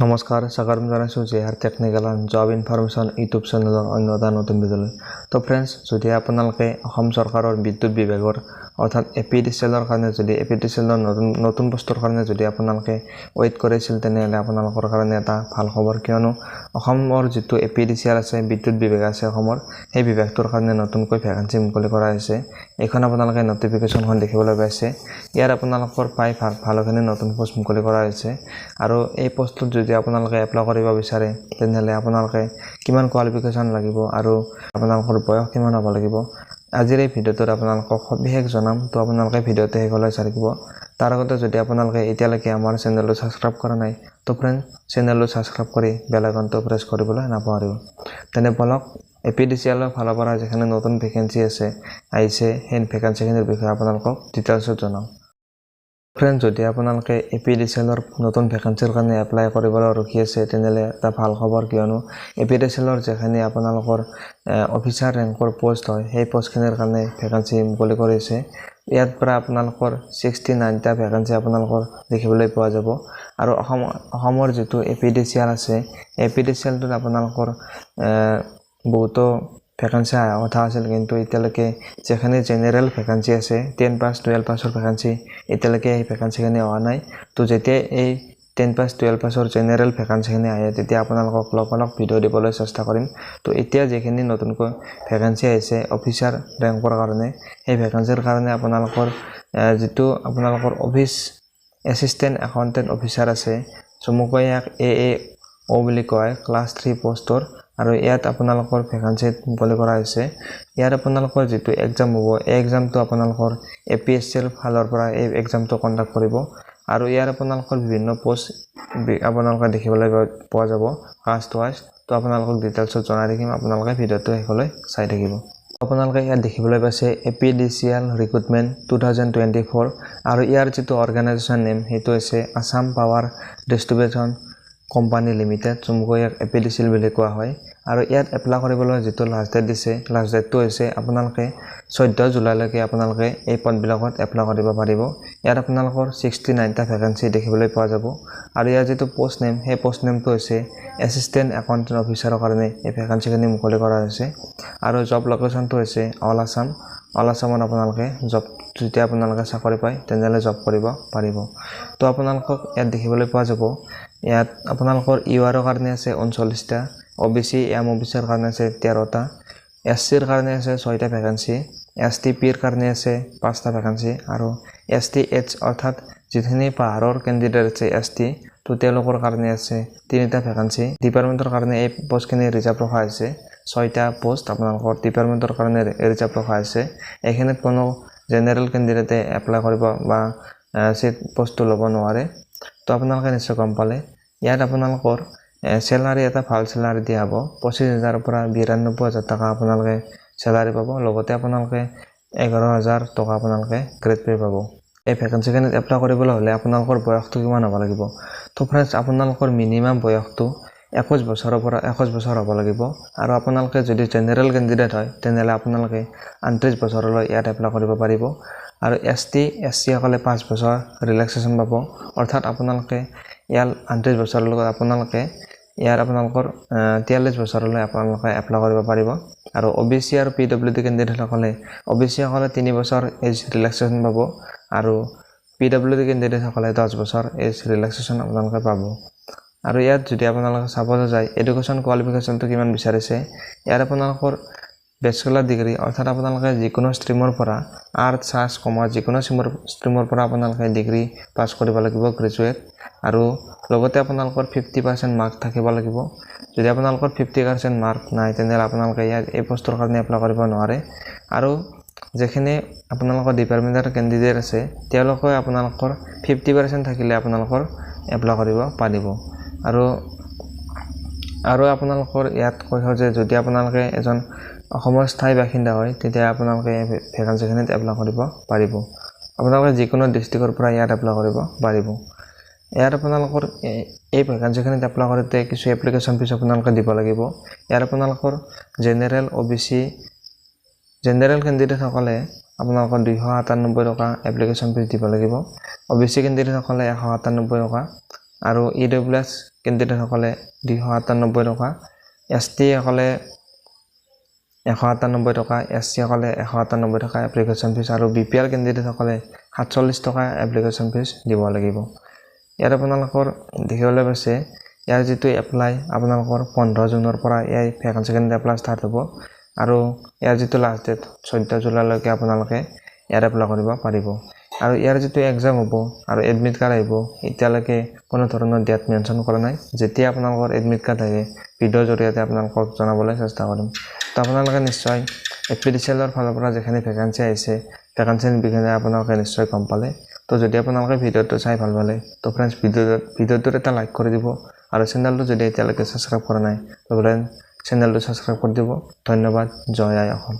নমস্কাৰ স্বাগতম জনাইছোঁ JR technical and job information YouTube চেনেলৰ অন্য এটা নতুন ভিডিঅ'লৈ। তো ফ্ৰেণ্ডছ, যদি আপোনালোকে অসম চৰকাৰৰ বিদ্যুৎ বিভাগৰ অৰ্থাৎ APDCL কাৰণে যদি APDCL নতুন বস্তুৰ কাৰণে যদি আপোনালোকে ৱেইট কৰিছিল, তেনেহ'লে আপোনালোকৰ কাৰণে এটা ভাল খবৰ, কিয়নো অসমৰ যিটো APDCL আছে, বিদ্যুৎ বিভাগ আছে অসমৰ, সেই বিভাগটোৰ কাৰণে নতুনকৈ ভেকেঞ্চি মুকলি কৰা হৈছে। এইখন আপোনালোকে নটিফিকেশ্যনখন দেখিবলৈ পাইছে। ইয়াত আপোনালোকৰ প্ৰায় ভালখিনি নতুন পোষ্ট মুকলি কৰা হৈছে। আৰু এই পোষ্টটোত যদি আপোনালোকে এপ্লাই কৰিব বিচাৰে, তেনেহ'লে আপোনালোকে কিমান কোৱালিফিকেশ্যন লাগিব আৰু আপোনালোকৰ বয়স কিমান হ'ব লাগিব, আজিৰ এই ভিডিঅ'টোত আপোনালোকক সবিশেষ জনাম। তো আপোনালোকে ভিডিঅ'টো শেষলৈ চাই থাকিব। তাৰ আগতে যদি আপোনালোকে এতিয়ালৈকে আমাৰ চেনেলটো ছাবস্ক্ৰাইব কৰা নাই, তো ফ্ৰেণ্ড চেনেলটো ছাবস্ক্ৰাইব কৰি বেল আইকনটো প্ৰেছ কৰিবলৈ নাপাহৰিব। তেনে বলক APDCLৰ ফালৰ পৰা যিখিনি নতুন ভেকেঞ্চি আহিছে, সেই ভেকেঞ্চিখিনিৰ বিষয়ে আপোনালোকক ডিটেইলছত জনাওঁ। ফ্ৰেণ্ড, যদি আপোনালোকে APDCLৰ নতুন ভেকেঞ্চিৰ কাৰণে এপ্লাই কৰিবলৈ ৰখি আছে, তেনেহ'লে এটা ভাল খবৰ, কিয়নো APDCLৰ যিখিনি আপোনালোকৰ অফিচাৰ ৰেংকৰ পোষ্ট হয়, সেই পোষ্টখিনিৰ কাৰণে ভেকেঞ্চি মুকলি কৰিছে। ইয়াৰ পৰা আপোনালোকৰ 69টা ভেকেঞ্চি আপোনালোকৰ দেখিবলৈ পোৱা যাব। আৰু অসমৰ যিটো APDCL আছে, APDCLটোত আপোনালোকৰ বহুতো ভেকেঞ্চি অহা কথা আছিল, কিন্তু এতিয়ালৈকে যিখিনি জেনেৰেল ভেকেঞ্চি আছে 10 পাছ 12 পাছৰ ভেকেঞ্চি, এতিয়ালৈকে এই ভেকেঞ্চিখিনি অহা নাই। তো যেতিয়া এই 10 পাছ 12 পাছৰ জেনেৰেল ভেকেঞ্চিখিনি আহে, তেতিয়া আপোনালোকক লগালগ ভিডিঅ' দিবলৈ চেষ্টা কৰিম। তো এতিয়া যিখিনি নতুনকৈ ভেকেঞ্চি আহিছে অফিচাৰ ৰেংকৰ কাৰণে, সেই ভেকেঞ্চিৰ কাৰণে আপোনালোকৰ যিটো আপোনালোকৰ অফিচ এছিষ্টেণ্ট একাউণ্টেণ্ট অফিচাৰ আছে, চমুকৈ ইয়াক AAO বুলি কয়, ক্লাছ 3 পষ্টৰ। আৰু ইয়াত আপোনালোকৰ ভেকেঞ্চি মুকলি কৰা হৈছে। ইয়াত আপোনালোকৰ যিটো এক্সাম হ'ব, এই এক্সামটো আপোনালোকৰ APSCL ফালৰ পৰা এই এক্সামটো কণ্ডাক্ট কৰিব। আৰু ইয়াৰ আপোনালোকৰ বিভিন্ন পোষ্ট আপোনালোকে দেখিবলৈ পোৱা যাব কাষ্ট ৱাইজ। তো আপোনালোকক ডিটেইলছত জনাই থাকিম, আপোনালোকে ভিডিঅ'টো শেষলৈ চাই থাকিব। আপোনালোকে ইয়াত দেখিবলৈ পাইছে APDCL ৰিক্ৰুটমেণ্ট 2024, আৰু ইয়াৰ যিটো অৰ্গেনাইজেশ্যন নেম সেইটো হৈছে Assam power distribution company limited, চমুকৈ ইয়াক APDCL বুলি কোৱা হয়। আৰু ইয়াত এপ্লাই কৰিবলৈ যিটো লাষ্ট ডেট দিছে, লাষ্ট ডেটটো হৈছে আপোনালোকে 14 জুলাইলৈকে আপোনালোকে এই পদবিলাকত এপ্লাই কৰিব পাৰিব। ইয়াত আপোনালোকৰ 69টা ভেকেঞ্চি দেখিবলৈ পোৱা যাব। আৰু ইয়াৰ যিটো পোষ্ট নেম, সেই পোষ্ট নেমটো হৈছে এছিষ্টেণ্ট একাউণ্টেণ্ট অফিচাৰৰ কাৰণে এই ভেকেঞ্চিখিনি মুকলি কৰা হৈছে। আৰু জব লোকেশ্যনটো হৈছে অল আছামত আপোনালোকে জব, যেতিয়া আপোনালোকে চাকৰি পায় তেনেহ'লে জব কৰিব পাৰিব। তো আপোনালোকক ইয়াত দেখিবলৈ পোৱা যাব, ইয়াত আপোনালোকৰ URৰ কাৰণে আছে 39টা, OBC MOBCৰ কাৰণে আছে 13টা, SCৰ কাৰণে আছে 6টা ভেকেঞ্চি, STPৰ কাৰণে আছে 5টা ভেকেঞ্চি, আৰু STH অৰ্থাৎ যিখিনি পাহাৰৰ কেণ্ডিডেট আছে ST, তো তেওঁলোকৰ কাৰণে আছে 3টা ভেকেঞ্চি। ডিপাৰ্টমেণ্টৰ কাৰণে এই পোষ্টখিনি ৰিজাৰ্ভ ৰখা হৈছে, 6টা পোষ্ট আপোনালোকৰ ডিপাৰ্টমেণ্টৰ কাৰণে ৰিজাৰ্ভ ৰখা হৈছে। এইখিনিত কোনো জেনেৰেল কেণ্ডিডেটে এপ্লাই কৰিব বা চিট পোষ্টটো ল'ব নোৱাৰে। তো আপোনালোকে নিশ্চয় গম পালে। ইয়াত আপোনালোকৰ চেলাৰী এটা ভাল চেলাৰী দিয়া হ'ব, 25,000ৰ পৰা 92,000 টকা আপোনালোকে চেলাৰী পাব। লগতে আপোনালোকে 11,000 টকা আপোনালোকে গ্ৰেড পে' পাব। এই ভেকেঞ্চিখিনিত এপ্লাই কৰিবলৈ হ'লে আপোনালোকৰ বয়সটো কিমান হ'ব লাগিব? তো ফ্ৰেণ্ডছ, আপোনালোকৰ মিনিমাম বয়সটো 21 বছৰৰ পৰা 21 বছৰ হ'ব লাগিব। আৰু আপোনালোকে যদি জেনেৰেল কেণ্ডিডেট হয়, তেনেহ'লে আপোনালোকে 29 বছৰলৈ ইয়াত এপ্লাই কৰিব পাৰিব। আৰু ST SCসকলে 5 বছৰ ৰিলেক্সেশ্যন পাব, অৰ্থাৎ আপোনালোকে ইয়াৰ 29 বছৰৰ লগত আপোনালোকৰ 43 বছৰলৈ আপোনালোকে এপ্লাই কৰিব পাৰিব। আৰু OBC আৰু PWD কেণ্ডিডেটসকলে OBCসকলে 3 বছৰ এজ ৰিলেক্সেশ্যন পাব, আৰু PWD কেণ্ডিডেটসকলে 10 বছৰ এজ ৰিলেক্সেশ্যন আপোনালোকে পাব। আৰু ইয়াত যদি আপোনালোকে চাবলৈ যায় এডুকেশ্যন কোৱালিফিকেশ্যনটো কিমান বিচাৰিছে, ইয়াত আপোনালোকৰ বেচেলাৰ ডিগ্ৰী, অৰ্থাৎ আপোনালোকে যিকোনো ষ্ট্ৰীমৰ পৰা আৰ্টছ চাইন্স কমাৰ্চ যিকোনো ষ্ট্ৰীমৰ পৰা আপোনালোকে ডিগ্ৰী পাছ কৰিব লাগিব, গ্ৰেজুৱেট। আৰু লগতে আপোনালোকৰ 50% মাৰ্ক থাকিব লাগিব। যদি আপোনালোকৰ 50% মাৰ্ক নাই, তেনেহ'লে আপোনালোকে ইয়াত এই পোষ্টৰ কাৰণে এপ্লাই কৰিব নোৱাৰে। আৰু যিখিনি আপোনালোকৰ ডিপাৰ্টমেণ্টৰ কেণ্ডিডেট আছে, তেওঁলোকে আপোনালোকৰ 50% থাকিলে আপোনালোকৰ এপ্লাই কৰিব পাৰিব। আৰু আপোনালোকৰ ইয়াত কৈ থওঁ যে যদি আপোনালোকে এজন অসমৰ স্থায়ী বাসিন্দা হয়, তেতিয়া আপোনালোকে এই ভেকেঞ্চিখিনিত এপ্লাই কৰিব পাৰিব। আপোনালোকে যিকোনো ডিষ্ট্ৰিক্টৰ পৰা ইয়াত এপ্লাই কৰিব পাৰিব। ইয়াত আপোনালোকৰ এই ভেকেঞ্চিখিনিত এপ্লাই কৰোঁতে কিছু এপ্লিকেশ্যন ফিজ আপোনালোকে দিব লাগিব। ইয়াত আপোনালোকৰ জেনেৰেল OBC জেনেৰেল কেণ্ডিডেটসকলে আপোনালোকৰ 297 টকা এপ্লিকেশ্যন ফিজ দিব লাগিব। OBC কেণ্ডিডেটসকলে 197 টকা, আৰু EWS কেণ্ডিডেটসকলে 297 টকা, ST সকলে 197 টকা, SC সকলে 197 টকা এপ্লিকেশ্যন ফিজ আৰু BPL কেণ্ডিডেটসকলে 47 টকা এপ্লিকেশ্যন ফিজ দিব লাগিব। ইয়াত আপোনালোকৰ দেখিবলৈ পাইছে ইয়াৰ যিটো এপ্লাই আপোনালোকৰ 15 জুনৰ পৰা এই ভেকেন্সি কেণ্ডিডেট এপ্লাই ষ্টাৰ্ট হ'ব আৰু ইয়াৰ যিটো লাষ্ট ডেট 14 জুলাইলৈকে আপোনালোকে ইয়াত এপ্লাই কৰিব পাৰিব। আৰু ইয়াৰ যিটো এক্সাম হ'ব আৰু এডমিট কাৰ্ড আহিব এতিয়ালৈকে কোনো ধৰণৰ ডেট মেনশ্যন কৰা নাই। যেতিয়া আপোনালোকৰ এডমিট কাৰ্ড আহে ভিডিঅ'ৰ জৰিয়তে আপোনালোকক জনাবলৈ চেষ্টা কৰিম। তো আপোনালোকে নিশ্চয় APDCL-ৰ ফালৰ পৰা যিখিনি ভেকেন্সি আহিছে ভেকেন্সিৰ বিষয়ে আপোনালোকে নিশ্চয় গম পালে। তো যদি আপোনালোকে ভিডিঅ'টো চাই ভাল পালে তো ফ্ৰেণ্ডছ ভিডিঅ'টোত এটা লাইক কৰি দিব আৰু চেনেলটো যদি এতিয়ালৈকে ছাবস্ক্ৰাইব কৰা নাই তো ফ্ৰেণ্ডছ চেনেলটো ছাবস্ক্ৰাইব কৰি দিব। ধন্যবাদ। জয় আই অসম।